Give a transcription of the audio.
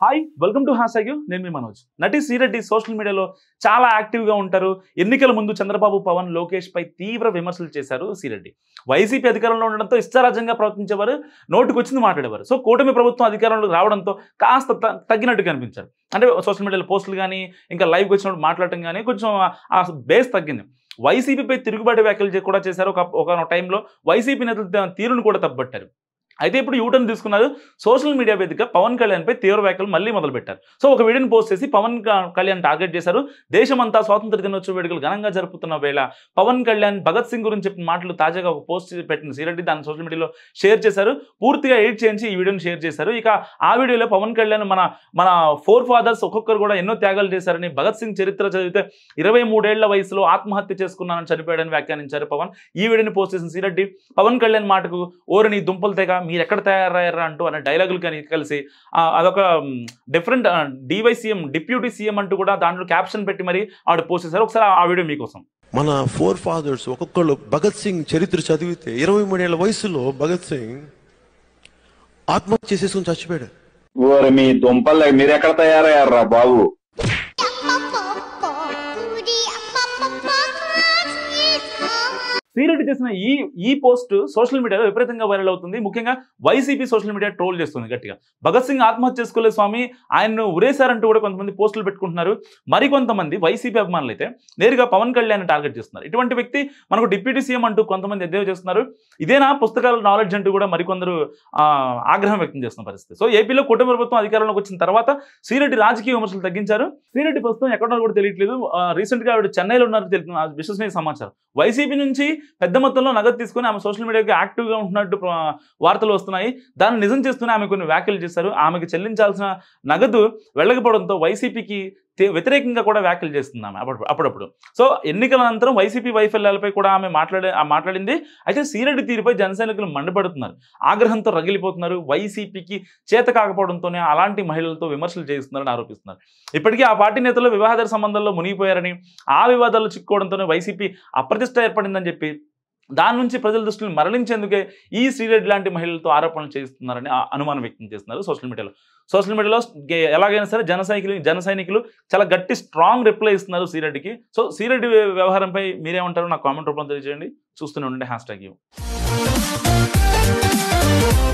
Hi welcome to #. నేను మీ మనోజ్. నటి Sri Reddy social మీడియాలో చాలా యాక్టివ్గా ఉంటారు. ఎన్నికల ముందు చంద్రబాబు, పవన్, లోకేష్ పై తీవ్ర విమర్శలు చేశారు శ్రీరెడ్డి. వైసీపీ అధికారంలో ఉండడంతో ఇష్టారాజ్యంగా ప్రవర్తించేవారు, నోటుకొచ్చింది మాట్లాడేవారు. సో కూటమి ప్రభుత్వం అధికారంలోకి రావడంతో కాస్త తగ్గినట్టు కనిపించారు. అంటే సోషల్ మీడియాలో పోస్టులు కానీ, ఇంకా లైవ్కి వచ్చినప్పుడు మాట్లాడటం కానీ కొంచెం ఆ బేస్ తగ్గింది. వైసీపీపై తిరుగుబాటు వ్యాఖ్యలు కూడా చేశారు. ఒక టైంలో వైసీపీ నేతల తీరును కూడా తప్పబట్టారు. అయితే ఇప్పుడు యూటర్న్ తీసుకున్నారు. సోషల్ మీడియా వేదిక పవన్ కళ్యాణ్పై తీవ్ర వ్యాఖ్యలు మళ్ళీ మొదలుపెట్టారు. సో ఒక వీడియోని పోస్ట్ చేసి పవన్ కళ్యాణ్ టార్గెట్ చేశారు. దేశమంతా స్వాతంత్ర దినోత్సవ వేడుకలు ఘనంగా జరుపుతున్న వేళ పవన్ కళ్యాణ్ భగత్ సింగ్ గురించి చెప్పిన మాటలు తాజాగా ఒక పోస్ట్ పెట్టిన శ్రీరెడ్డి దాన్ని సోషల్ మీడియాలో షేర్ చేశారు. పూర్తిగా ఎడిట్ చేయించి ఈ వీడియోని షేర్ చేశారు. ఇక ఆ వీడియోలో పవన్ కళ్యాణ్ మన ఫోర్ ఫాదర్స్ ఒక్కొక్కరు కూడా ఎన్నో త్యాగాలు చేశారని, భగత్ సింగ్ చరిత్ర చదివితే 23 ఏళ్ల వయసులో ఆత్మహత్య చేసుకున్నానని చనిపోయాడని వ్యాఖ్యానించారు పవన్. ఈ వీడియోని పోస్ట్ చేసిన శ్రీరెడ్డి పవన్ కళ్యాణ్ మాటకు ఓరి నీ దుంపలు తెగ మీరు ఎక్కడ తయారయ్యారా అంటూ అనే డైలాగులు కానీ కలిసి అదొక డిఫరెంట్ డివైసీఎం డిప్యూటీ సీఎం అంటూ కూడా దాంట్లో క్యాప్షన్ పెట్టి మరి ఆవిడ పోస్ట్ చేశారు. ఒకసారి ఆ వీడియో మీకోసం. మన ఫోర్ ఫాదర్స్ ఒక్కొక్కళ్ళు భగత్ సింగ్ చరిత్ర చదివితే 23 ఏళ్ల వయసులో భగత్ సింగ్ ఆత్మహత్య చేసేసుకుని చచ్చిపోయాడు. ఓరి మీ దుంపలు మీరు ఎక్కడ తయారయ్యారా బాబు? శ్రీరెడ్డి చేసిన ఈ పోస్ట్ సోషల్ మీడియాలో విపరీతంగా వైరల్ అవుతుంది. ముఖ్యంగా వైసీపీ సోషల్ మీడియా ట్రోల్ చేస్తుంది గట్టిగా. భగత్ సింగ్ ఆత్మహత్య చేసుకోలేదు స్వామి, ఆయన్ను ఉరేశారంటూ కూడా కొంతమంది పోస్టులు పెట్టుకుంటున్నారు. మరికొంతమంది వైసీపీ అభిమానులు అయితే నేరుగా పవన్ కళ్యాణ్ టార్గెట్ చేస్తున్నారు. ఇటువంటి వ్యక్తి మనకు డిప్యూటీ సీఎం అంటూ కొంతమంది ఎద్దేవా చేస్తున్నారు. ఇదేనా పుస్తకాల నాలెడ్జ్ అంటూ కూడా మరికొందరు ఆగ్రహం వ్యక్తం చేస్తున్న పరిస్థితి. సో ఏపీలో కూటమి ప్రభుత్వం అధికారంలోకి వచ్చిన తర్వాత శ్రీరెడ్డి రాజకీయ విమర్శలు తగ్గించారు. శ్రీరెడ్డి ప్రస్తుతం ఎక్కడో కూడా తెలియట్లేదు. రీసెంట్గా ఆవిడ చెన్నైలో ఉన్నారు విశ్వసనీయ సమాచారం. వైసీపీ నుంచి పెద్ద మొత్తంలో నగదు తీసుకుని ఆమె సోషల్ మీడియాకి యాక్టివ్గా ఉంటున్నట్టు వార్తలు వస్తున్నాయి. దాన్ని నిజం చేస్తూనే ఆమె కొన్ని వ్యాఖ్యలు చేశారు. ఆమెకు చెల్లించాల్సిన నగదు వెళ్ళకపోవడంతో వైసీపీకి వ్యతిరేకంగా కూడా వ్యాఖ్యలు చేస్తుంది ఆమె అప్పుడప్పుడు. సో ఎన్నికల అనంతరం వైసీపీ వైఫల్యాలపై కూడా ఆమె మాట్లాడింది. అయితే శ్రీరెడ్డి తీరుపై జనసైనికులు మండిపడుతున్నారు, ఆగ్రహంతో రగిలిపోతున్నారు. వైసీపీకి చేత కాకపోవడంతోనే అలాంటి మహిళలతో విమర్శలు చేస్తున్నారని ఆరోపిస్తున్నారు. ఇప్పటికీ ఆ పార్టీ నేతలు వివాహేతర సంబంధాల్లో మునిగిపోయారని, ఆ వివాదాల్లో చిక్కుకోవడంతోనే వైసీపీ అప్రతిష్ట ఏర్పడిందని చెప్పి దాని నుంచి ప్రజల దృష్టిని మరలించేందుకే ఈ శ్రీరెడ్డి లాంటి మహిళలతో ఆరోపణలు చేస్తున్నారని అనుమానం వ్యక్తం చేస్తున్నారు సోషల్ మీడియాలో. సోషల్ మీడియాలో ఎలాగైనా సరే జనసైనికులు చాలా గట్టి స్ట్రాంగ్ రిప్లై ఇస్తున్నారు శ్రీరెడ్డికి. సో శ్రీరెడ్డి వ్యవహారంపై మీరేమంటారో నాకు కామెంట్ రూపంలో తెలియజేయండి. చూస్తూనే ఉండండి #.